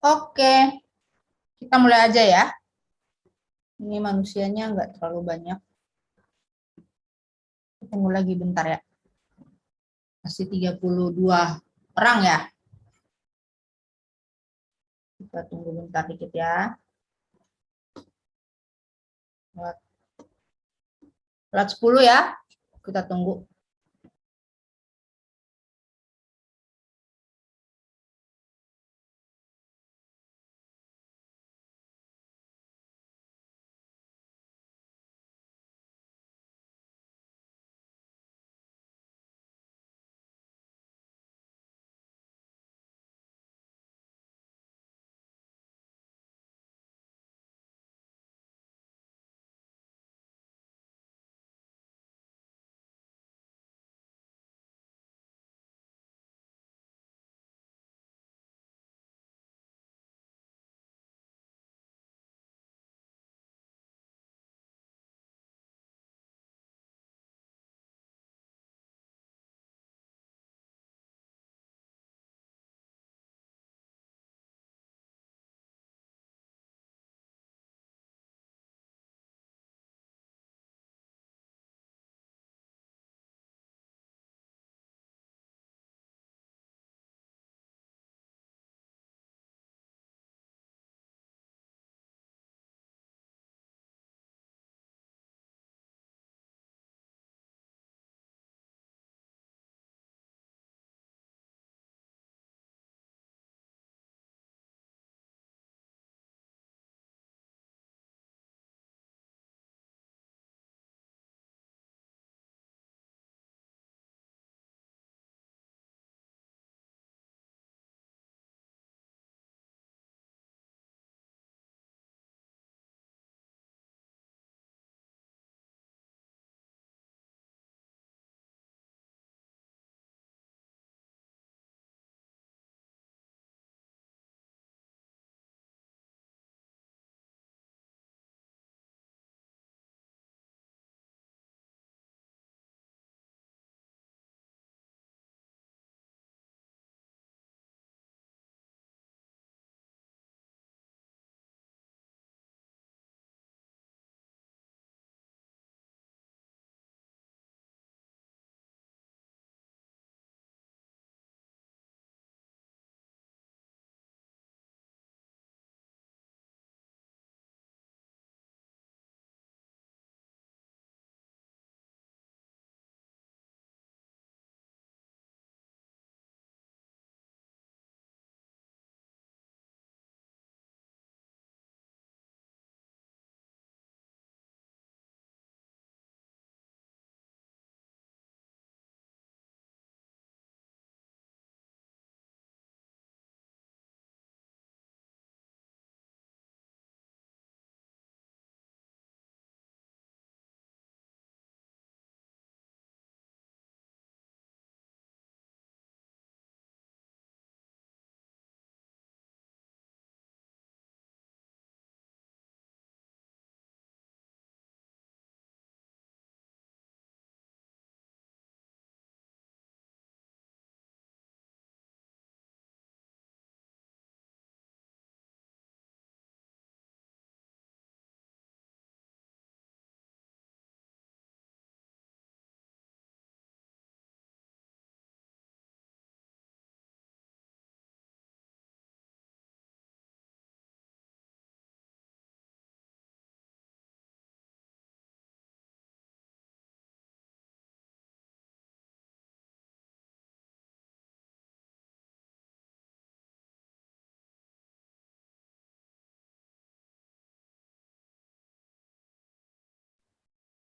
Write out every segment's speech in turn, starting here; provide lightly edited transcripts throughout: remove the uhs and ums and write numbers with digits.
Oke, kita mulai aja ya. Ini manusianya nggak terlalu banyak. Tunggu lagi bentar ya. Masih 32 orang ya. Kita tunggu bentar dikit ya. Lewat 10 ya. Kita tunggu.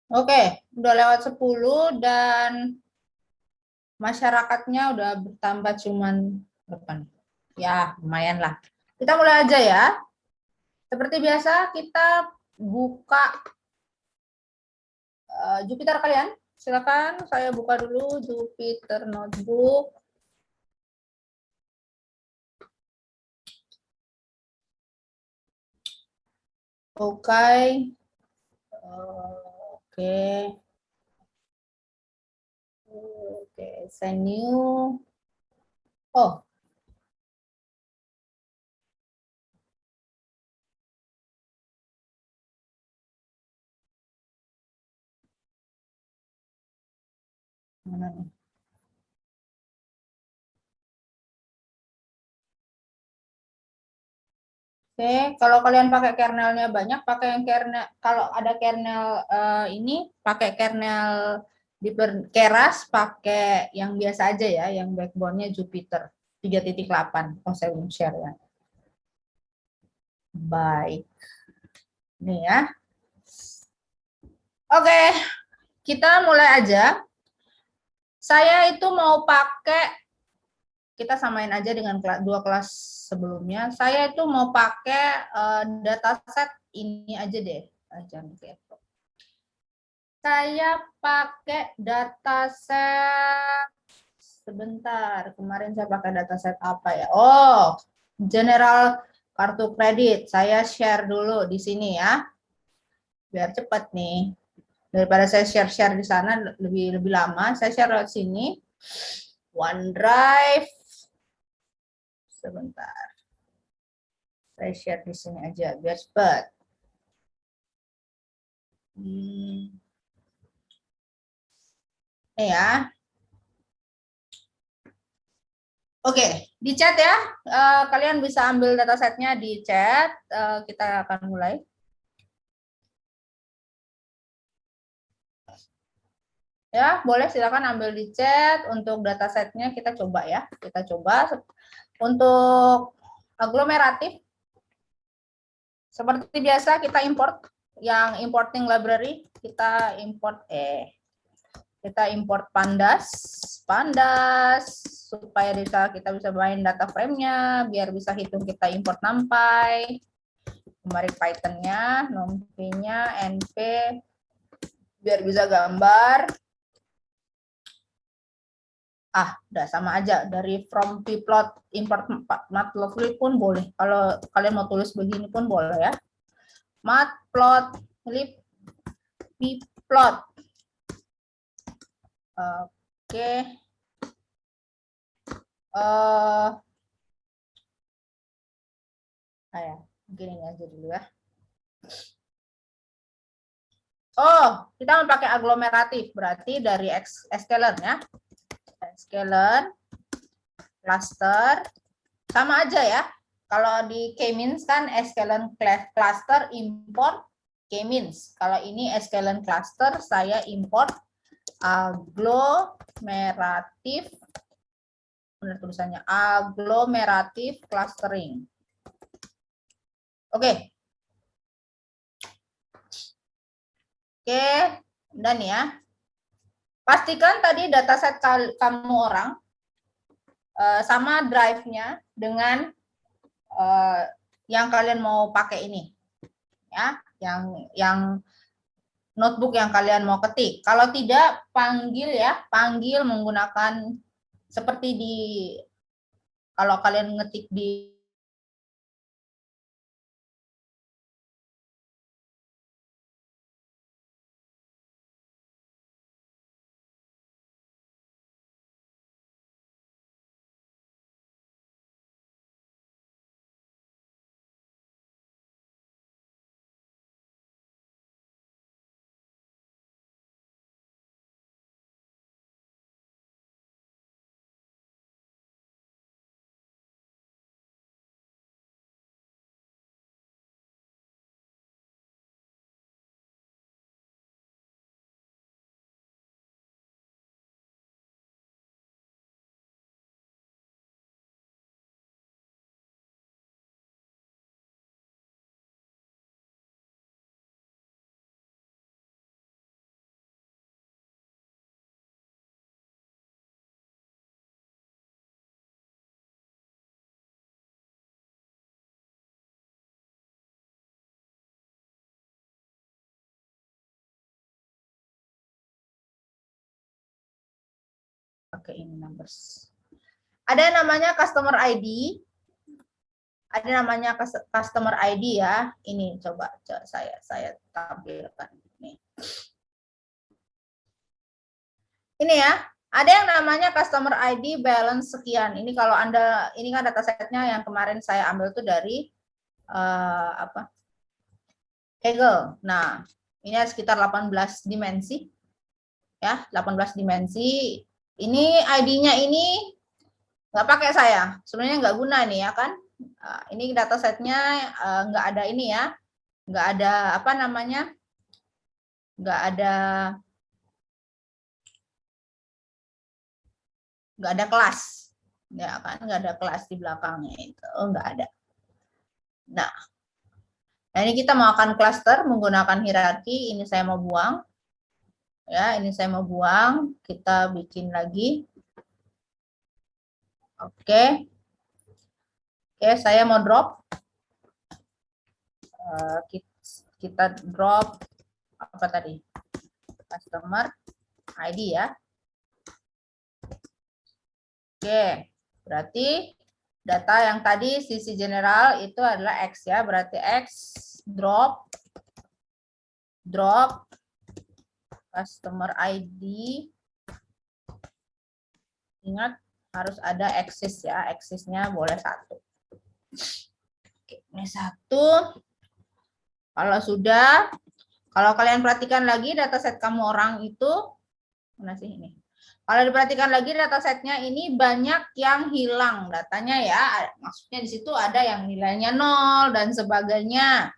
Oke, udah lewat 10 dan masyarakatnya udah bertambah cuman berapa nih? Ya, lumayan lah. Kita mulai aja ya. Seperti biasa, kita buka Jupyter kalian. Silakan, saya buka dulu Jupyter Notebook. Oke. Oke. Oke, send new. Oh, Mana nih? Oke, kalau kalian pakai kernelnya banyak, pakai yang kernel. Kalau ada kernel ini, pakai kernel di Keras, pakai yang biasa aja ya, yang backbone-nya Jupyter 3.8. Oh, saya belum share ya. Baik. Nih ya. Oke, kita mulai aja. Saya itu mau pakai, kita samain aja dengan dua kelas sebelumnya. Saya itu mau pakai dataset ini aja deh. Jangan kepo. Saya pakai dataset, sebentar, kemarin saya pakai dataset apa ya? Oh, general kartu kredit. Saya share dulu di sini ya, biar cepat nih. Daripada saya share di sana lebih lama, saya share di sini. OneDrive. Sebentar. Saya share di sini aja biar cepat. Ini ya. Oke, di chat ya. Kalian bisa ambil datasetnya di chat. Kita akan mulai. Ya, boleh silakan ambil di chat. Untuk datasetnya kita coba ya. Kita coba untuk aglomeratif. Seperti biasa kita import yang importing library, kita import pandas supaya kita bisa main data frame-nya, biar bisa hitung kita import numpy, kemarin Python-nya, numpy-nya, np, biar bisa gambar. Udah sama aja, dari from pplot import matplotlib pun boleh. Kalau kalian mau tulis begini pun boleh ya. Matplotlib pplot. Oke. Gini aja dulu ya. Oh, kita mau pakai aglomeratif, berarti dari scalar ya. Scalar, cluster, sama aja ya. Kalau di K-means kan scalar cluster import K-means. Kalau ini scalar cluster saya import aglomeratif, benar tulisannya aglomeratif clustering. Oke. Oke, dan ya. Pastikan tadi dataset kamu orang sama drive-nya dengan yang kalian mau pakai ini. Ya, yang notebook yang kalian mau ketik. Kalau tidak, panggil ya, panggil menggunakan seperti di kalau kalian ngetik di pakai ini numbers. Ada namanya customer ID. Ada namanya customer ID ya. Ini coba saya tampilkan nih. Ini ya. Ada yang namanya customer ID balance sekian. Ini kalau Anda, ini kan datasetnya yang kemarin saya ambil tuh dari Kaggle. Nah, ini ada sekitar 18 dimensi. ya, 18 dimensi. Ini ID-nya ini nggak pakai saya, sebenarnya nggak guna nih ya kan. Ini datasetnya nggak ada ini ya, nggak ada apa namanya, nggak ada kelas, ya kan, nggak ada kelas di belakangnya itu, nggak ada. Nah, ini kita mau akan cluster menggunakan hierarki. Ini saya mau buang, ya, ini saya mau buang. Kita bikin lagi. Oke, saya mau drop. Kita drop apa tadi? Customer ID ya. Oke, berarti data yang tadi sisi general itu adalah X ya. Berarti X drop customer ID. Ingat harus ada axis ya. Axisnya boleh 1. Oke, ini 1. Kalau sudah, kalau kalian perhatikan lagi dataset kamu orang itu, mana sih ini? Kalau diperhatikan lagi datasetnya ini banyak yang hilang datanya ya. Maksudnya di situ ada yang nilainya 0 dan sebagainya.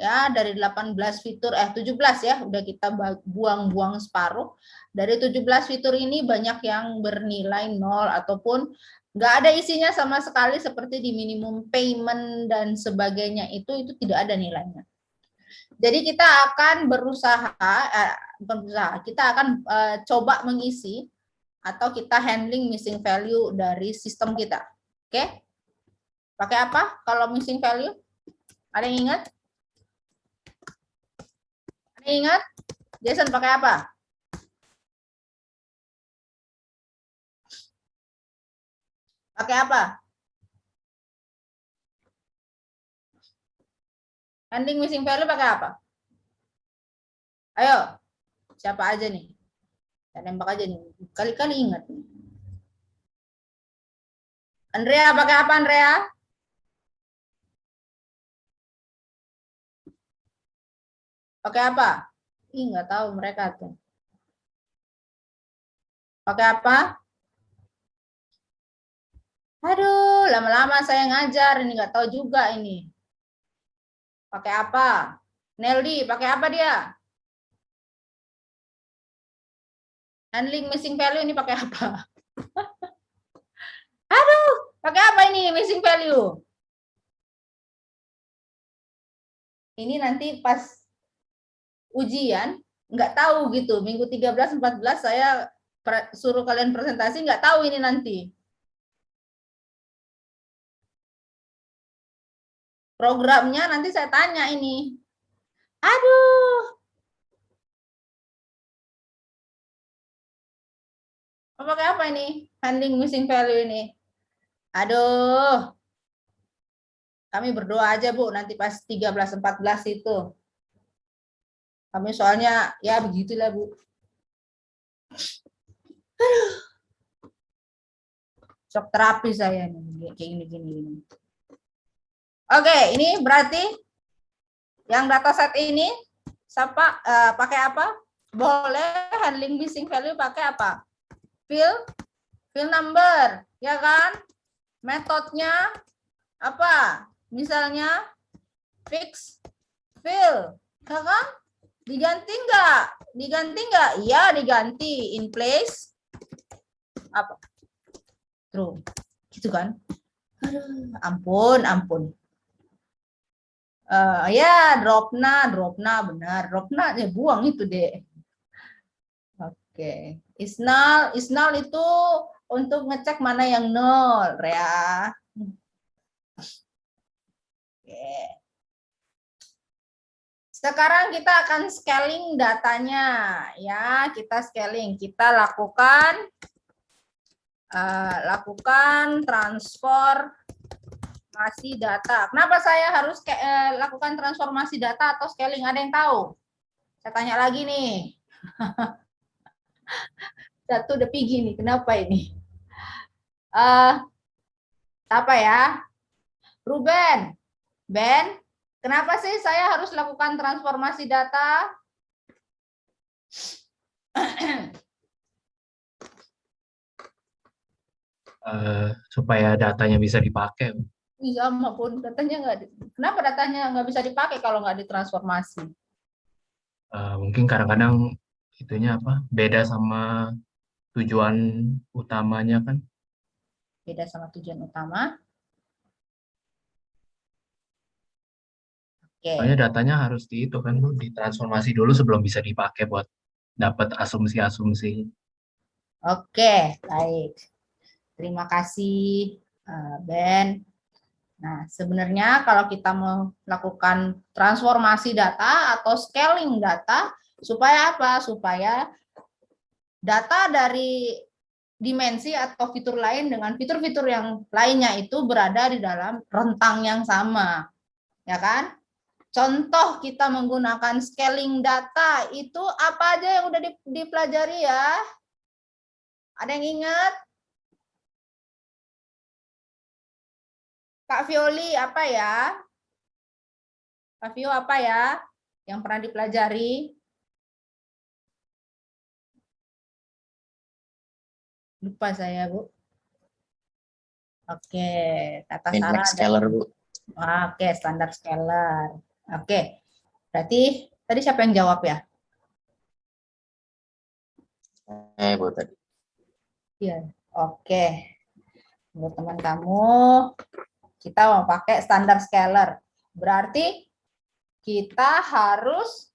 Ya, dari 18 fitur 17 ya, udah kita buang-buang separuh. Dari 17 fitur ini banyak yang bernilai 0 ataupun nggak ada isinya sama sekali, seperti di minimum payment dan sebagainya, itu tidak ada nilainya. Jadi kita akan berusaha, bukan berusaha, kita akan coba mengisi atau kita handling missing value dari sistem kita. Oke? Pakai apa kalau missing value? Ada yang ingat? Ada yang ingat? Jason pakai apa? Pakai apa? Handling missing value pakai apa? Ayo, siapa aja nih? Saya nembak aja nih. Kali-kali ingat nih. Andrea pakai apa, Andrea? Pakai apa? Ih, nggak tahu mereka tuh. Pakai apa? Aduh, lama-lama saya ngajar, ini nggak tahu juga ini. Pakai apa? Neldi, pakai apa dia? Handling missing value ini pakai apa? Aduh, pakai apa ini missing value? Ini nanti pas ujian, nggak tahu gitu. Minggu 13, 14 saya suruh kalian presentasi, nggak tahu ini nanti. Programnya nanti saya tanya ini. Aduh. Pakai apa ini? Handling missing value ini. Aduh. Kami berdoa aja, Bu, nanti pas 13, 14 itu. Kami soalnya ya begitulah, Bu. Aduh. Shock terapi saya nih, kayak gini. Oke, ini berarti yang dataset ini siapa pakai apa? Boleh handling missing value pakai apa? Fill number, ya kan? Metodenya apa? Misalnya fix fill, ya kan? Diganti nggak? Iya, diganti. In place apa? True. Gitu kan? Aduh, ampun. Ya, dropna benar. Dropna ya buang itu deh. Oke. Isnal itu untuk ngecek mana yang nol, ya. Oke. Sekarang kita akan scaling datanya, ya. Kita scaling, kita lakukan transformasi data. Kenapa saya harus lakukan transformasi data atau scaling? Ada yang tahu? Saya tanya lagi nih. Satu udah pergi nih, kenapa ini? Apa ya? Ruben, Ben, kenapa sih saya harus lakukan transformasi data? Supaya datanya bisa dipakai. Iya, maupun datanya nggak. Kenapa datanya nggak bisa dipakai kalau nggak ditransformasi? Mungkin kadang-kadang itunya apa? Beda sama tujuan utamanya kan. Beda sama tujuan utama. Soalnya Oke, datanya harus di itu kan, Bu, ditransformasi dulu sebelum bisa dipakai buat dapat asumsi-asumsi. oke, baik. Terima kasih, Ben. Nah, sebenarnya kalau kita melakukan transformasi data atau scaling data, supaya apa? Supaya data dari dimensi atau fitur lain dengan fitur-fitur yang lainnya itu berada di dalam rentang yang sama, ya kan? Contoh kita menggunakan scaling data itu apa aja yang udah dipelajari ya? Ada yang ingat? Kak Violi apa ya? Kak Vio apa ya yang pernah dipelajari? Lupa saya, Bu. Oke, kata Sarah Min-max ada. scalar, Bu. Oke, standar scalar. Oke, berarti tadi siapa yang jawab ya? Bu tadi. Iya. Oke, buat teman kamu, kita mau pakai standar scalar. Berarti kita harus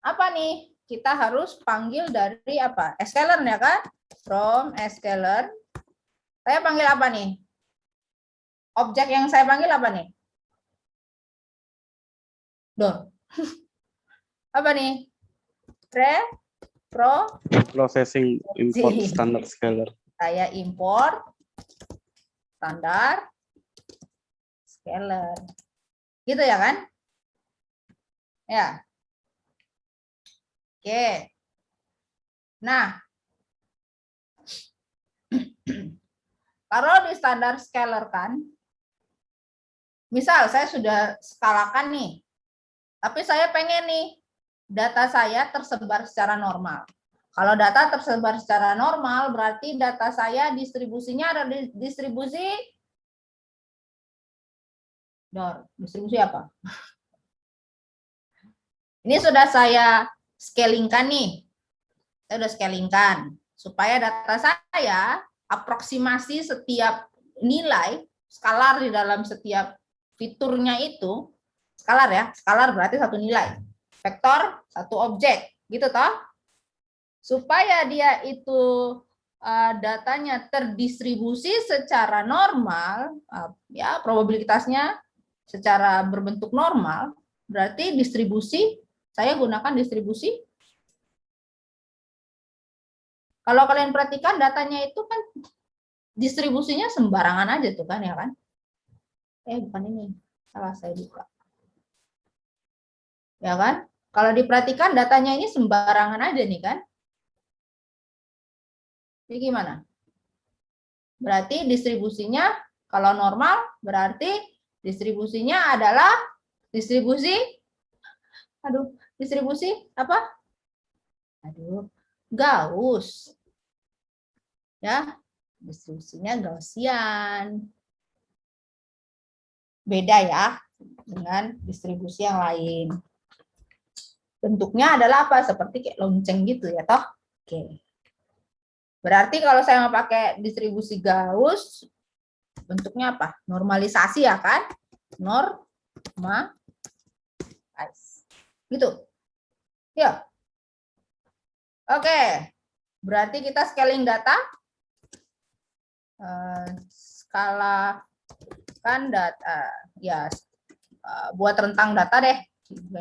apa nih? Kita harus panggil dari apa? Scalar ya kan? From scalar. Saya panggil apa nih? Objek yang saya panggil apa nih? Duh. Apa nih? Processing import standard scalar. Saya import standar scalar. Gitu ya kan? Ya. Oke. Nah, kalau di standar scalar kan, misal saya sudah skalakan nih, tapi saya pengen nih data saya tersebar secara normal. Kalau data tersebar secara normal, berarti data saya distribusinya ada di distribusi distribusi apa? Ini sudah saya scalingkan nih. Saya sudah scalingkan supaya data saya aproksimasi setiap nilai skalar di dalam setiap fiturnya itu skalar ya, skalar berarti satu nilai, vektor satu objek, gitu toh. Supaya dia itu datanya terdistribusi secara normal, ya probabilitasnya secara berbentuk normal, berarti distribusi saya gunakan distribusi. Kalau kalian perhatikan datanya itu kan distribusinya sembarangan aja tuh kan ya kan? Bukan ini, salah saya buka. Ya kan? Kalau diperhatikan datanya ini sembarangan aja nih kan? Ini gimana? Berarti distribusinya kalau normal berarti distribusinya adalah distribusi distribusi apa? Gauss. Ya, distribusinya Gaussian. Beda ya dengan distribusi yang lain. Bentuknya adalah apa? Seperti kayak lonceng gitu ya toh. Oke. Berarti kalau saya mau pakai distribusi Gauss, bentuknya apa? Normalisasi ya kan? Normalize. Gitu. Ya. Oke. Berarti kita scaling data. Skala kan data. Ya, buat rentang data deh.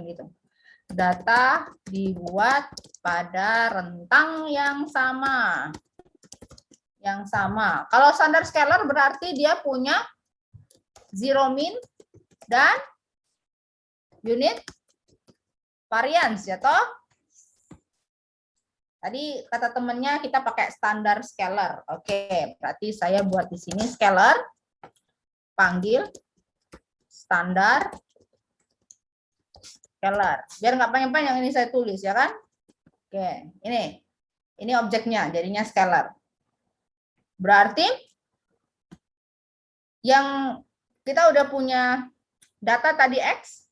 Gitu. Data dibuat pada rentang yang sama. Yang sama. Kalau standar scalar berarti dia punya zero min dan unit variance ya toh. Tadi kata temennya kita pakai standar scalar. Oke, berarti saya buat di sini scalar, panggil standar scalar. Biar nggak panjang-panjang ini saya tulis ya kan. Oke, ini objeknya, jadinya scalar. Berarti yang kita udah punya data tadi X,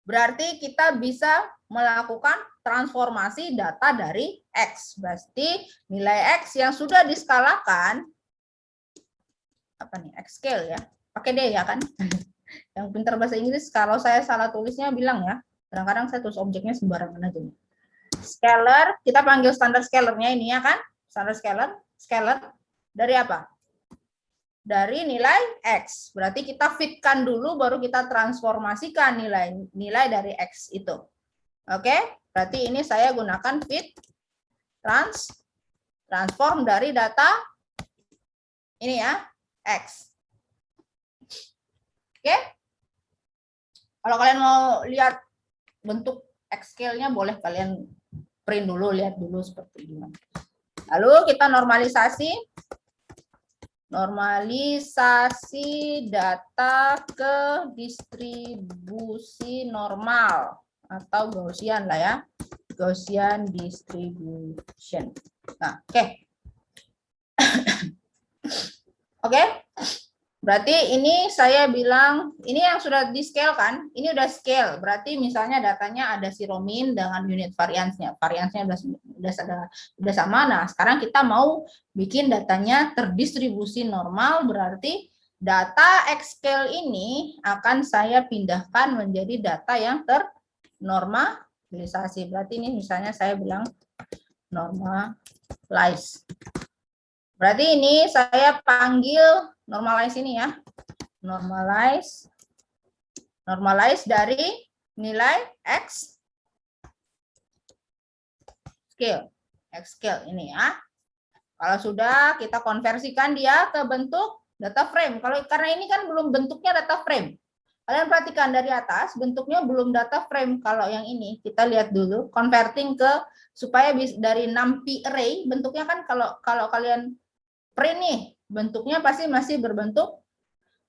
berarti kita bisa melakukan transformasi data dari X. Berarti nilai X yang sudah diskalakan, apa nih, X scale ya, pakai D ya kan? Yang pintar bahasa Inggris, kalau saya salah tulisnya bilang ya, kadang-kadang saya tulis objeknya sembarangan aja nih. Scalar, kita panggil standar scalarnya ini ya kan? Standar scalar dari apa? Dari nilai X. Berarti kita fitkan dulu baru kita transformasikan nilai dari X itu. Oke? Berarti ini saya gunakan fit transform dari data ini ya, X. Oke? Kalau kalian mau lihat bentuk X scale-nya boleh kalian print dulu, lihat dulu seperti ini. Lalu kita normalisasi data ke distribusi normal atau Gaussian lah ya, Gaussian distribution. Nah, oke. Oke. Berarti ini saya bilang, ini yang sudah di scale kan? Ini udah scale. Berarti misalnya datanya ada siromin dengan unit variansnya. Variansnya udah sama. Nah, sekarang kita mau bikin datanya terdistribusi normal. Berarti data X scale ini akan saya pindahkan menjadi data yang ternormalisasi. Berarti ini misalnya saya bilang normalize. Berarti ini saya panggil normalize ini ya. Normalize dari nilai X scale. X scale ini ya. Kalau sudah kita konversikan dia ke bentuk data frame. Karena ini kan belum bentuknya data frame. Kalian perhatikan dari atas bentuknya belum data frame. Kalau yang ini kita lihat dulu converting ke supaya dari numpy array bentuknya kan kalau kalian print nih, bentuknya pasti masih berbentuk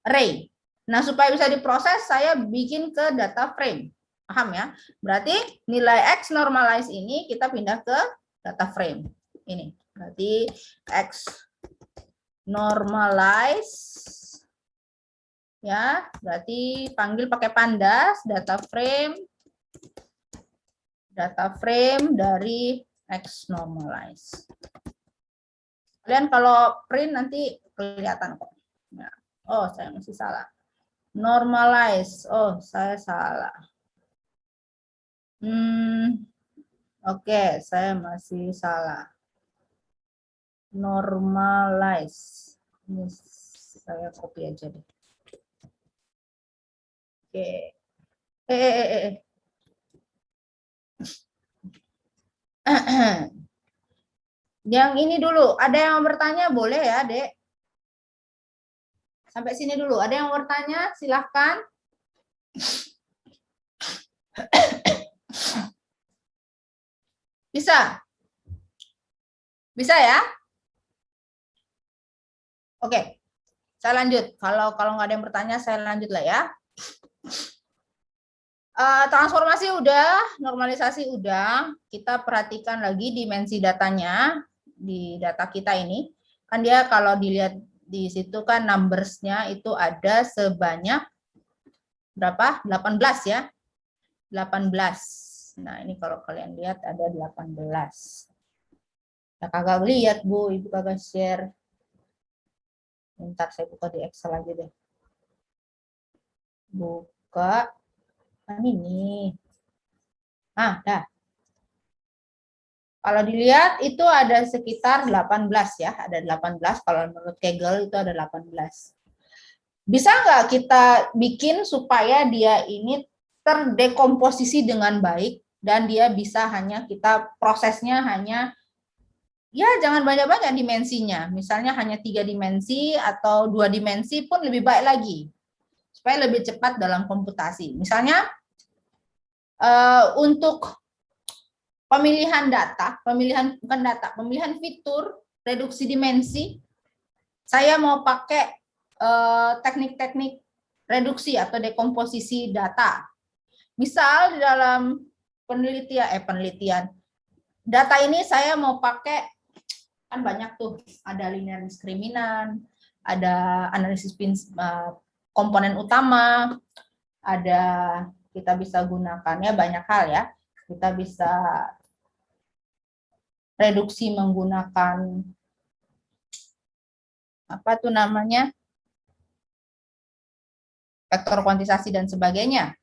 array. Nah, supaya bisa diproses, saya bikin ke data frame. Paham ya? Berarti nilai X normalize ini kita pindah ke data frame. Ini. Berarti X normalize. Ya, berarti panggil pakai pandas, data frame dari X normalize. Kalian kalau print nanti kelihatan kok. Nah, oh, saya masih salah. Normalize. Oh, saya salah. Oke, saya masih salah. Normalize. Ini saya copy aja deh. Oke. Yang ini dulu, ada yang bertanya boleh ya, Dek? Sampai sini dulu, ada yang bertanya, silahkan. Bisa? Bisa ya? Oke, saya lanjut. Kalau nggak ada yang bertanya, saya lanjut lah ya. Transformasi udah, normalisasi udah. Kita perhatikan lagi dimensi datanya. Di data kita ini kan dia kalau dilihat di situ kan numbers-nya itu ada sebanyak berapa? 18 ya. 18. Nah, ini kalau kalian lihat ada 18. Nah, kagak lihat, Bu, Ibu kagak share. Ntar saya buka di Excel aja deh. Buka ini. Ah, dah. Kalau dilihat itu ada sekitar 18 ya, ada 18. Kalau menurut Kaggle itu ada 18. Bisa nggak kita bikin supaya dia ini terdekomposisi dengan baik dan dia bisa hanya kita prosesnya hanya ya jangan banyak-banyak dimensinya. Misalnya hanya 3 dimensi atau 2 dimensi pun lebih baik lagi. Supaya lebih cepat dalam komputasi. Misalnya untuk pemilihan fitur reduksi dimensi, saya mau pakai teknik-teknik reduksi atau dekomposisi data. Misal di dalam penelitian data ini saya mau pakai, kan banyak tuh, ada linear diskriminan, ada analisis komponen utama, ada kita bisa gunakannya banyak hal ya. Kita bisa reduksi menggunakan apa tuh namanya, vektor kuantisasi dan sebagainya,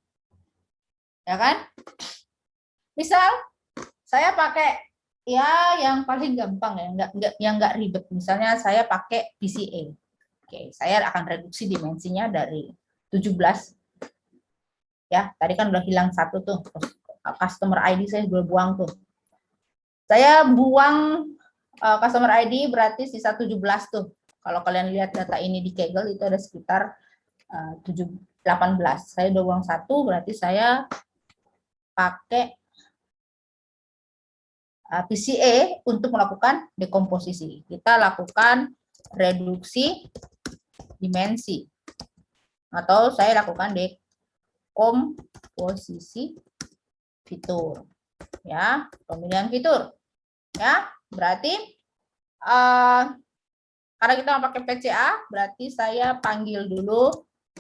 ya kan? Misal saya pakai ya yang paling gampang ya, yang nggak ribet. Misalnya saya pakai PCA. Oke, saya akan reduksi dimensinya dari 17. Ya, tadi kan udah hilang satu tuh. Customer ID saya udah buang tuh. Saya buang customer ID berarti sisa 17 tuh. Kalau kalian lihat data ini di Kaggle itu ada sekitar 18. Saya udah buang satu, berarti saya pakai PCA untuk melakukan dekomposisi. Kita lakukan reduksi dimensi. Atau saya lakukan dekomposisi fitur. Ya, pemilihan fitur. Ya, berarti karena kita mau pakai PCA, berarti saya panggil dulu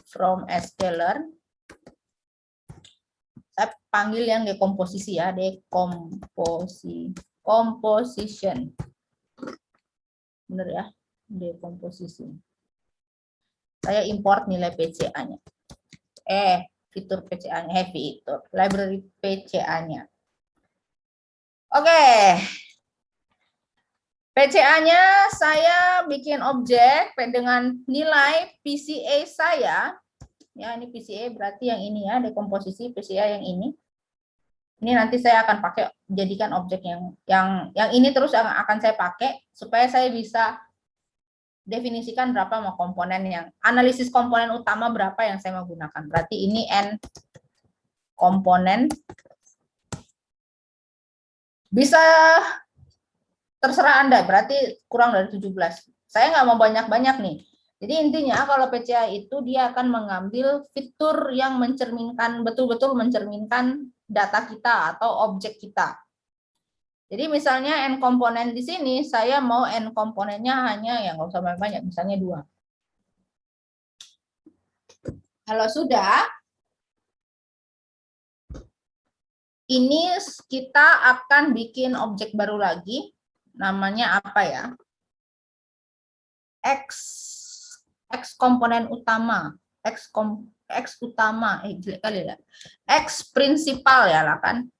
from scalar. Saya panggil yang dekomposisi ya, composition. Bener ya, dekomposisi. Saya import nilai PCA-nya. Fitur PCA-nya, fitur library PCA-nya. Oke. PCA-nya saya bikin objek dengan nilai PCA saya. Ya, ini PCA berarti yang ini ya, dekomposisi PCA yang ini. Ini nanti saya akan pakai jadikan objek yang ini terus akan saya pakai supaya saya bisa definisikan berapa mau komponen yang analisis komponen utama berapa yang saya mau gunakan. Berarti ini N komponen. Bisa terserah Anda, berarti kurang dari 17. Saya nggak mau banyak-banyak nih. Jadi intinya kalau PCA itu dia akan mengambil fitur yang mencerminkan, betul-betul mencerminkan data kita atau objek kita. Jadi misalnya N komponen di sini, saya mau N komponennya hanya yang nggak usah banyak-banyak, misalnya 2. Kalau sudah, ini kita akan bikin objek baru lagi, namanya apa ya? X komponen utama, X utama, jelek kali ya. X prinsipal ya lah kan.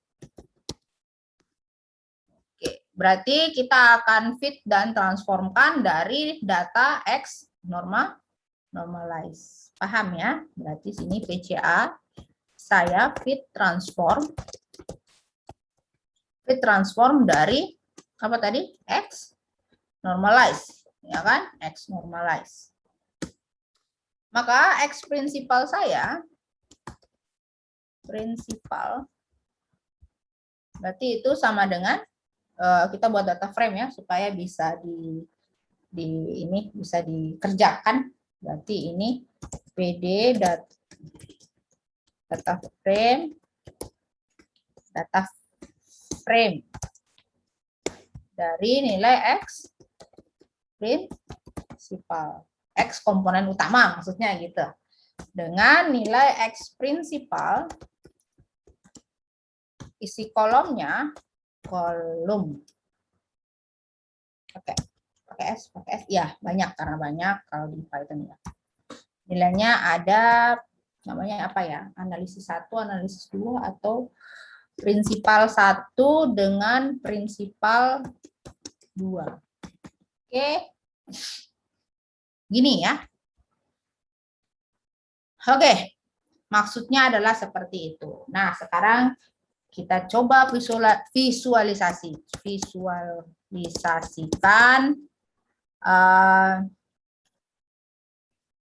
Oke, berarti kita akan fit dan transformkan dari data X normalize. Paham ya? Berarti sini PCA saya fit transform dari apa tadi? X normalize. Ya kan, X normalize. Maka X prinsipal saya, berarti itu sama dengan kita buat data frame ya supaya bisa ini bisa dikerjakan. Berarti ini PD data frame dari nilai X prinsipal, X komponen utama maksudnya gitu. Dengan nilai X prinsipal, isi kolomnya kolom. Pakai S, ya banyak karena banyak kalau di Python ya. Nilainya ada namanya apa ya? Analisis 1, analisis 2 atau prinsipal 1 dengan prinsipal 2. Oke. Gini ya. Oke. Maksudnya adalah seperti itu. Nah, sekarang kita coba visualisasikan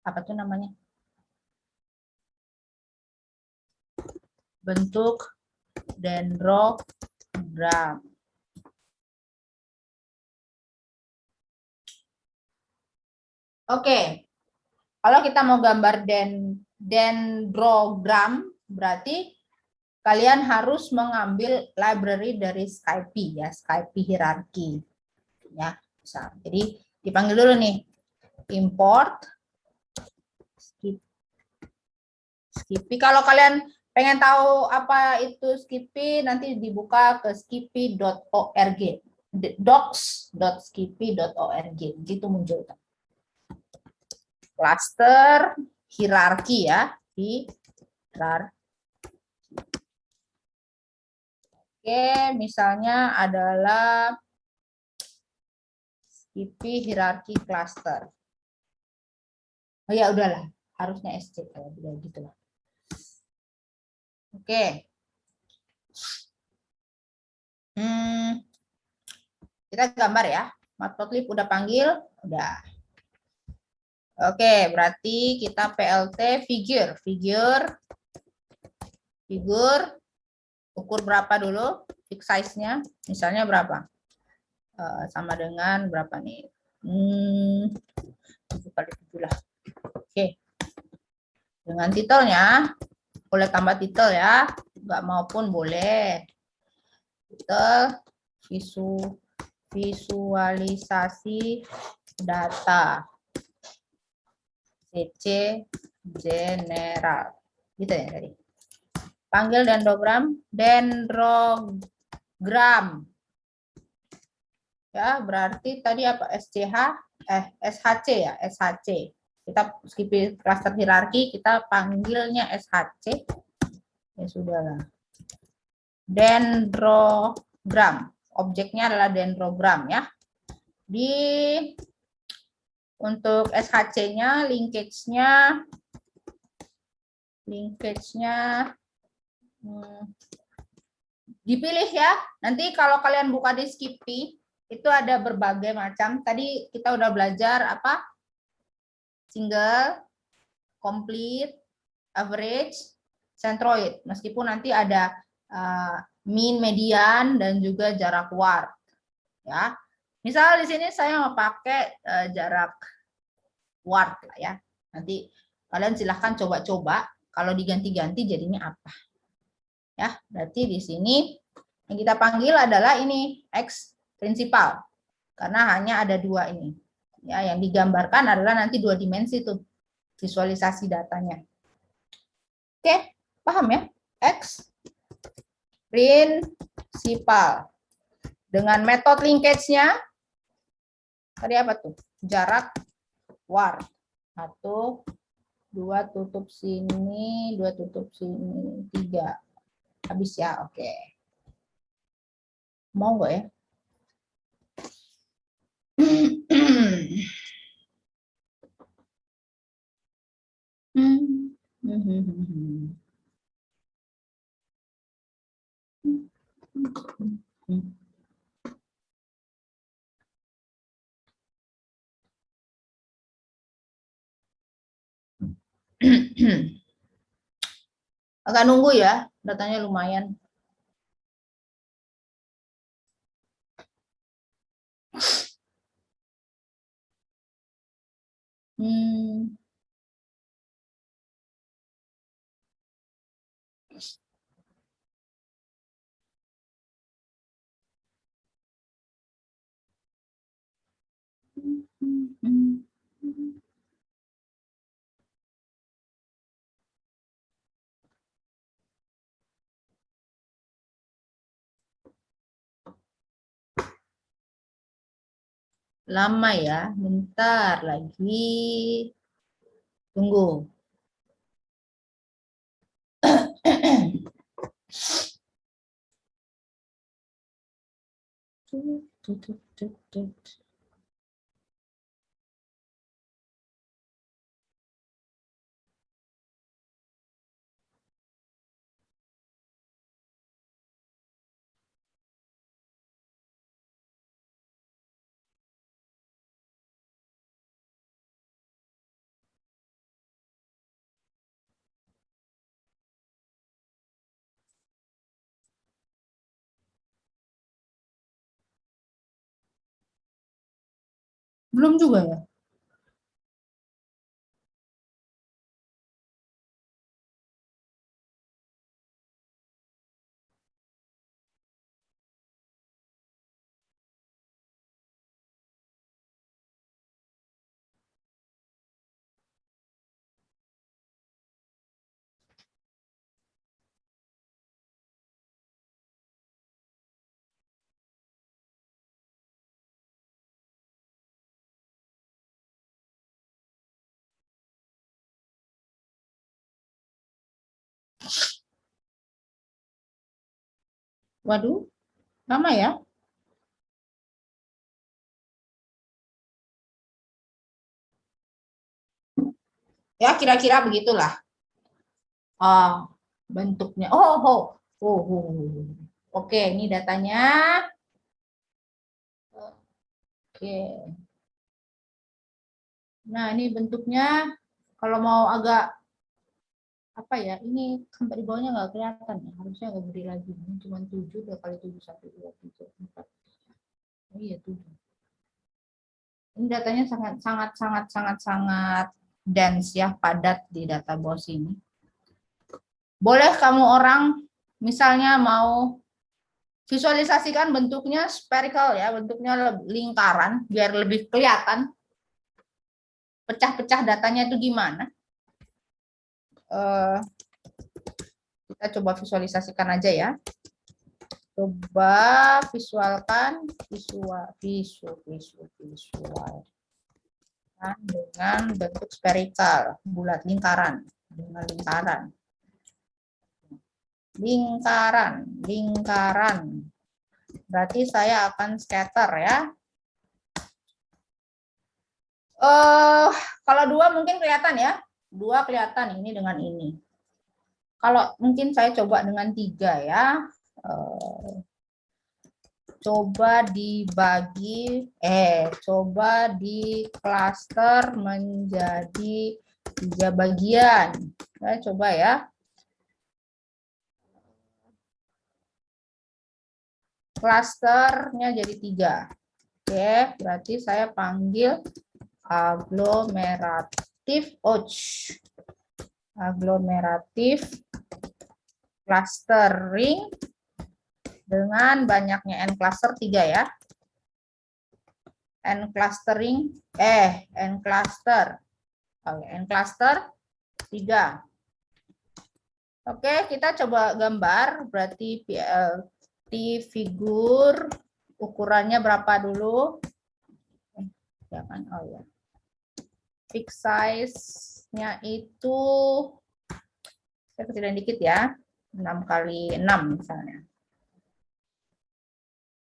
apa tuh namanya? Bentuk dendrogram. Oke, kalau kita mau gambar dendrogram, berarti kalian harus mengambil library dari Skype ya, Skype hierarki. Ya, bisa. Jadi dipanggil dulu nih. Import Skippy. Kalau kalian pengen tahu apa itu Skippy, nanti dibuka ke skippy.org. docs.skippy.org. Gitu muncul. Cluster hierarki ya, hierarki. Oke, misalnya adalah Skippy hierarki cluster. Oh ya udahlah, harusnya SC kalau gitu lah. Oke. Kita gambar ya. Matplotlib udah panggil, udah. Oke, berarti kita PLT figure, ukur berapa dulu, fix size-nya, misalnya berapa? Sama dengan berapa nih? 7 kali 7 lah. Oke. Dengan titelnya, boleh tambah titel ya, nggak maupun boleh. Titel, visualisasi data. CC general. Gitu ya tadi. Panggil dendrogram. Ya, berarti tadi apa? SHC ya, SHC. Kita skip cluster hierarki, kita panggilnya SHC. Ya sudahlah. Dendrogram. Objeknya adalah dendrogram ya. Untuk SHC-nya, linkage-nya dipilih ya. Nanti kalau kalian buka di Skippy, itu ada berbagai macam. Tadi kita udah belajar apa? Single, complete, average, centroid. Meskipun nanti ada mean, median, dan juga jarak ward. Ya, misal di sini saya mau pakai jarak ward lah ya. Nanti kalian silahkan coba-coba. Kalau diganti-ganti jadinya apa? Ya, berarti di sini yang kita panggil adalah ini X prinsipal. Karena hanya ada 2 ini. Ya, yang digambarkan adalah nanti 2 dimensi tuh visualisasi datanya. Oke, paham ya? X prinsipal. Dengan metode linkage-nya tadi apa tuh? Jarak ward. 1, 2 tutup sini, 2 tutup sini, 3. Habis ya, oke. Mau nggak ya? Agak nunggu ya, datanya lumayan. Lama ya, bentar lagi. Tunggu. Belum juga ya? Waduh, lama ya? Ya, kira-kira begitulah. Bentuknya. Oke, ini datanya. Oke. Nah, ini bentuknya. Kalau mau agak apa ya, ini sampai di bawahnya nggak kelihatan ya, harusnya agak gede lagi. Ini cuma 7 kali 7 1 2 3 4. Oh iya 7. Ini datanya sangat dense ya, padat di data BOS ini. Boleh kamu orang misalnya mau visualisasikan bentuknya spherical ya, bentuknya lingkaran biar lebih kelihatan pecah-pecah datanya itu gimana. Kita coba visualisasikan aja ya. Coba visualkan visual dengan bentuk spherical, bulat, lingkaran, dengan lingkaran. Berarti saya akan scatter ya. Kalau 2 mungkin kelihatan ya. 2 kelihatan ini dengan ini. Kalau mungkin saya coba dengan 3 ya. Coba dibagi, coba di klaster menjadi 3 bagian. Saya coba ya. Klasternya jadi 3. Oke, berarti saya panggil aglomeratif clustering dengan banyaknya n cluster 3 ya. N cluster 3. Oke, kita coba gambar, berarti PLT figur ukurannya berapa dulu? Jangan, oh ya. Fix size-nya itu saya kecilin dikit ya. 6 kali 6 misalnya.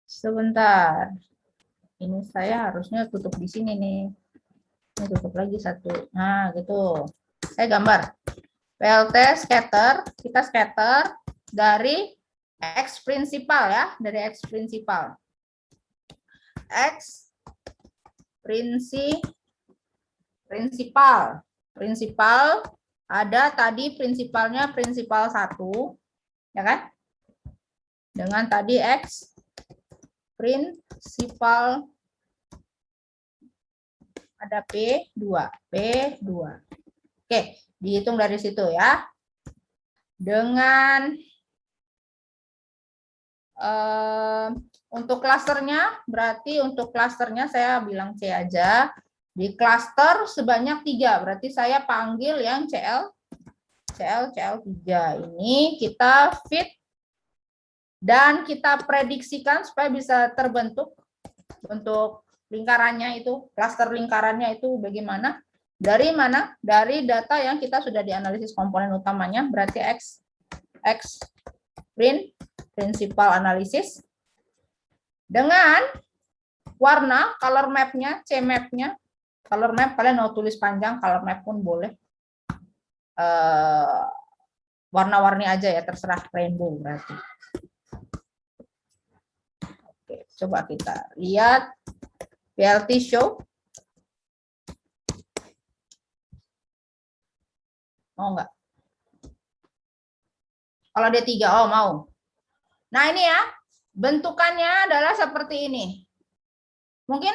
Sebentar. Ini saya harusnya tutup di sini nih. Ini tutup lagi 1. Nah, gitu. Saya gambar. PLT scatter, kita scatter dari X prinsipal ya, dari X prinsipal. X prinsipal ada tadi prinsipalnya prinsipal 1 ya kan, dengan tadi X prinsipal ada P2. Oke, dihitung dari situ ya. Dengan untuk klasternya, berarti untuk klasternya saya bilang C aja. Di klaster sebanyak 3, berarti saya panggil yang CL3. Ini kita fit dan kita prediksikan supaya bisa terbentuk untuk lingkarannya itu, klaster lingkarannya itu bagaimana? Dari mana? Dari data yang kita sudah dianalisis komponen utamanya, berarti X principal analysis. Dengan warna, color map-nya, C-map-nya, color map kalian mau tulis panjang, color map pun boleh. Warna-warni aja ya, terserah, rainbow berarti. Oke, coba kita lihat PLT show. Mau nggak? Kalau dia 3, oh mau. Nah ini ya, bentukannya adalah seperti ini. Mungkin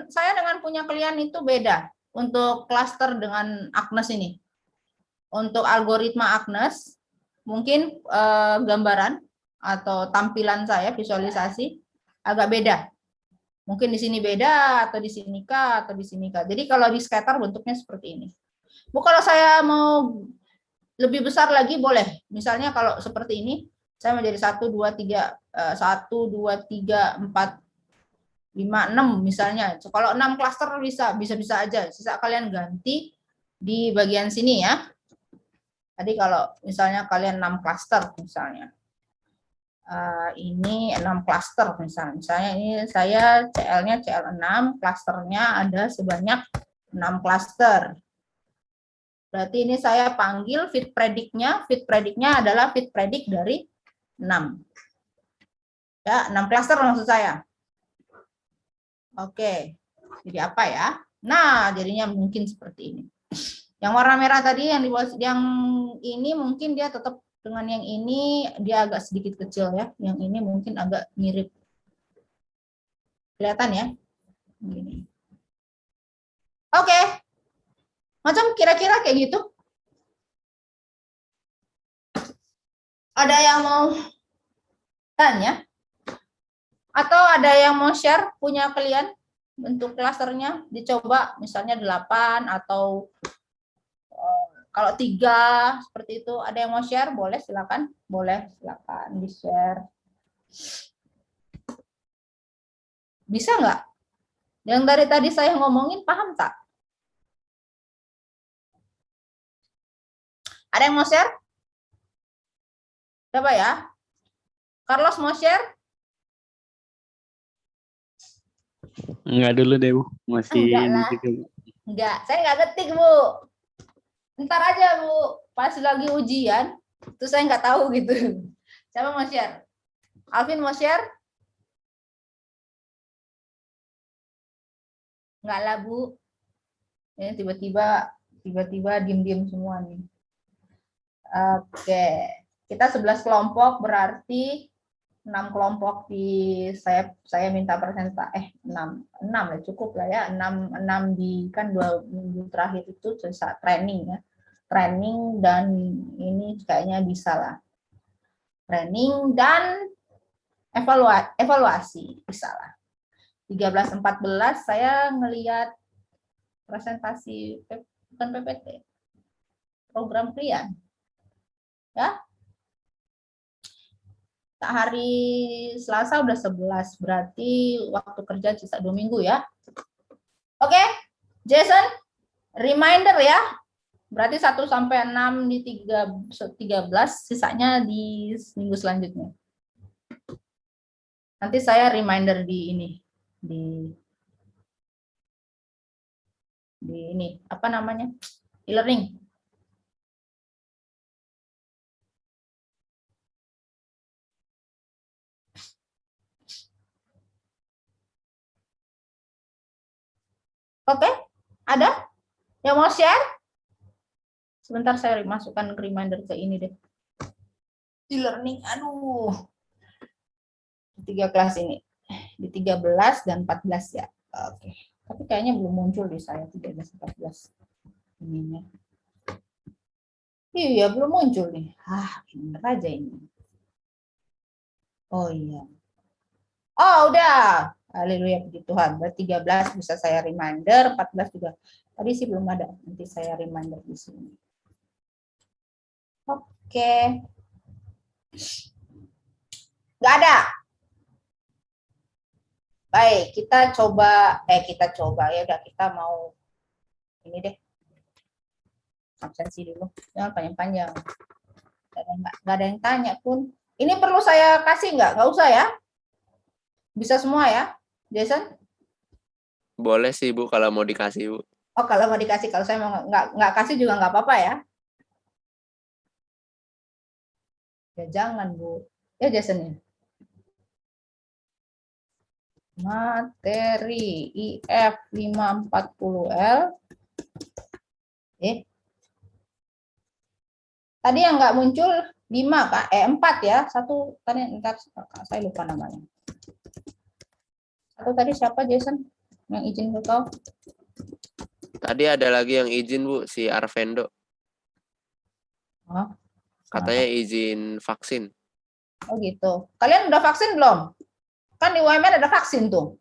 saya dengan punya klien itu beda untuk klaster dengan Agnes ini. Untuk algoritma Agnes, mungkin gambaran atau tampilan saya visualisasi agak beda. Mungkin di sini beda, atau di sini kah, atau di sini kah. Jadi kalau di scatter bentuknya seperti ini. Bu, kalau saya mau lebih besar lagi boleh. Misalnya kalau seperti ini, saya menjadi 1, 2, 3, 4, 5, 6 misalnya. Kalau 6 klaster bisa aja. Sisa kalian ganti di bagian sini ya. Tadi kalau misalnya kalian 6 klaster misalnya. Ini 6 klaster misalnya. Misalnya ini saya CL-nya CL6, klasternya ada sebanyak 6 klaster. Berarti ini saya panggil fit predict-nya adalah fit predict dari 6. Ya, 6 klaster maksud saya. Oke. Jadi apa ya? Nah, jadinya mungkin seperti ini. Yang warna merah tadi yang ini mungkin dia tetap dengan yang ini dia agak sedikit kecil ya. Yang ini mungkin agak mirip. Kelihatan ya? Gini. Oke. Macam kira-kira kayak gitu. Ada yang mau tanya? Atau ada yang mau share punya kalian bentuk klasternya? Dicoba misalnya 8 atau kalau 3 seperti itu. Ada yang mau share? Boleh silakan. Boleh silakan di-share. Bisa nggak? Yang dari tadi saya ngomongin paham tak? Ada yang mau share? Coba ya. Carlos mau share? Enggak dulu deh, Bu. Masih Enggak ini lah. juga, Bu. Enggak, saya nggak ketik, Bu. Ntar aja, Bu. Pas lagi ujian, itu saya nggak tahu gitu. Siapa mau share? Alvin mau share? Enggak lah, Bu. Ini tiba-tiba diem-diem semua nih. Oke. Kita 11 kelompok berarti 6 kelompok saya minta persentase 6 ya cukup lah ya 6 di kan 2 minggu terakhir itu selesai training ya. Training dan ini kayaknya bisa lah. Training dan evaluasi bisa lah. 13-14 saya ngelihat presentasi bukan PPT. Program kalian. Ya. Hari Selasa udah 11, berarti waktu kerja sisa 2 minggu ya. Oke, Jason, reminder ya. Berarti 1 sampai 6 di 13, sisanya di minggu selanjutnya. Nanti saya reminder di ini, di ini, apa namanya? E-learning. Oke, ada yang mau share? Sebentar saya masukkan reminder ke ini deh. E-learning, aduh. 3 kelas ini. Di 13 dan 14 ya. Oke. Tapi kayaknya belum muncul di saya 13 14. Ininya. Iya, belum muncul nih. Bener aja ini. Oh iya. Oh, udah. Haleluya puji Tuhan. Berarti 13 bisa saya reminder, 14 juga. Tadi sih belum ada. Nanti saya reminder di sini. Oke. Nggak ada. Baik, kita coba ya udah kita mau ini deh. Absensi dulu. Jangan panjang-panjang. Nggak ada yang tanya pun. Ini perlu saya kasih nggak? Nggak usah ya? Bisa semua ya, Jason? Boleh sih, Bu, kalau mau dikasih, Bu. Oh, kalau mau dikasih, kalau saya mau nggak kasih juga nggak apa-apa ya. Ya jangan, Bu. Ya, Jason ya. Materi IF 540L. Tadi yang nggak muncul 5, Kak. 4 ya. Satu tadi ntar saya lupa namanya. Satu tadi siapa, Jason? Yang izin ke kau? Tadi ada lagi yang izin, Bu, si Arvendo. Oh, Katanya izin vaksin. oh gitu. Kalian udah vaksin belum? Kan di UMR ada vaksin tuh.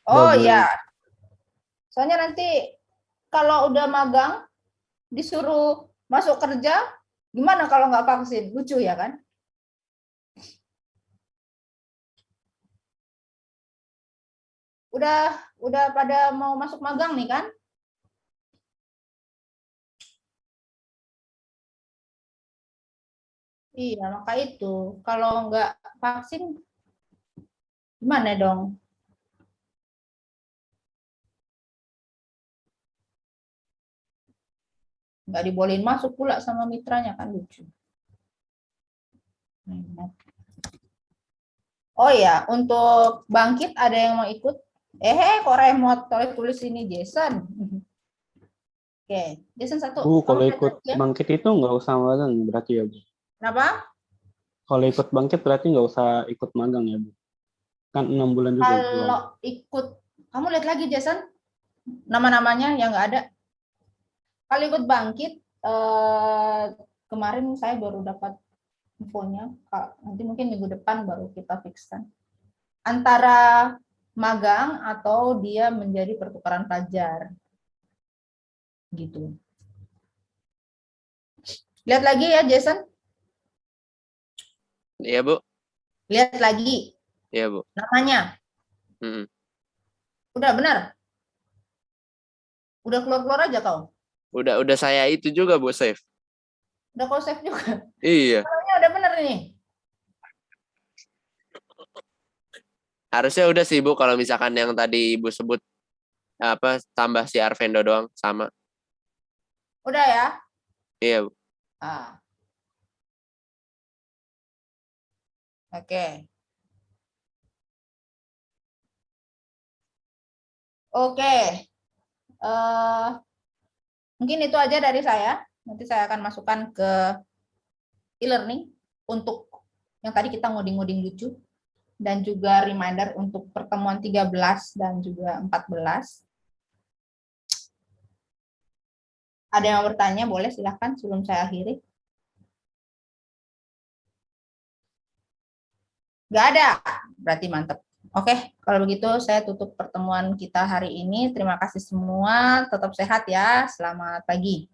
Oh iya. Soalnya nanti kalau udah magang disuruh masuk kerja, gimana kalau nggak vaksin? Lucu ya kan? Udah pada mau masuk magang nih kan? Iya, maka itu. Kalau nggak vaksin, gimana dong? Nggak dibolehin masuk pula sama mitranya, kan lucu. Oh ya, untuk bangkit ada yang mau ikut? Kok remote? Tolong tulis ini Jason. Oke, Jason satu. Bu, kalau Kamu ikut lihat ya. bangkit itu nggak usah magang berarti ya, Bu? Kenapa? Kalau ikut bangkit berarti nggak usah ikut magang ya, Bu? Kan 6 bulan juga. Bu. Kalau ikut, kamu lihat lagi Jason, nama-namanya yang nggak ada. Kalau ikut bangkit, kemarin saya baru dapat infonya, nanti mungkin minggu depan baru kita fixkan. Antara magang atau dia menjadi pertukaran pelajar. Gitu. Lihat lagi ya Jason. Iya, Bu. Lihat lagi Iya, Bu. namanya. Mm-mm. Udah benar? Udah keluar-keluar aja kau? Udah saya itu juga, Bu, save. Udah kau save juga? Iya. Namanya udah benar nih. Harusnya udah sih, Bu, kalau misalkan yang tadi Ibu sebut apa tambah si Arvendo doang sama. Udah ya? Iya, Bu. Ah. Oke. Oke. Mungkin itu aja dari saya. Nanti saya akan masukkan ke e-learning untuk yang tadi kita ngoding-ngoding lucu dan juga reminder untuk pertemuan 13 dan juga 14. Ada yang mau bertanya, boleh silahkan sebelum saya akhiri. Nggak ada, berarti mantap. Oke, kalau begitu saya tutup pertemuan kita hari ini. Terima kasih semua, tetap sehat ya. Selamat pagi.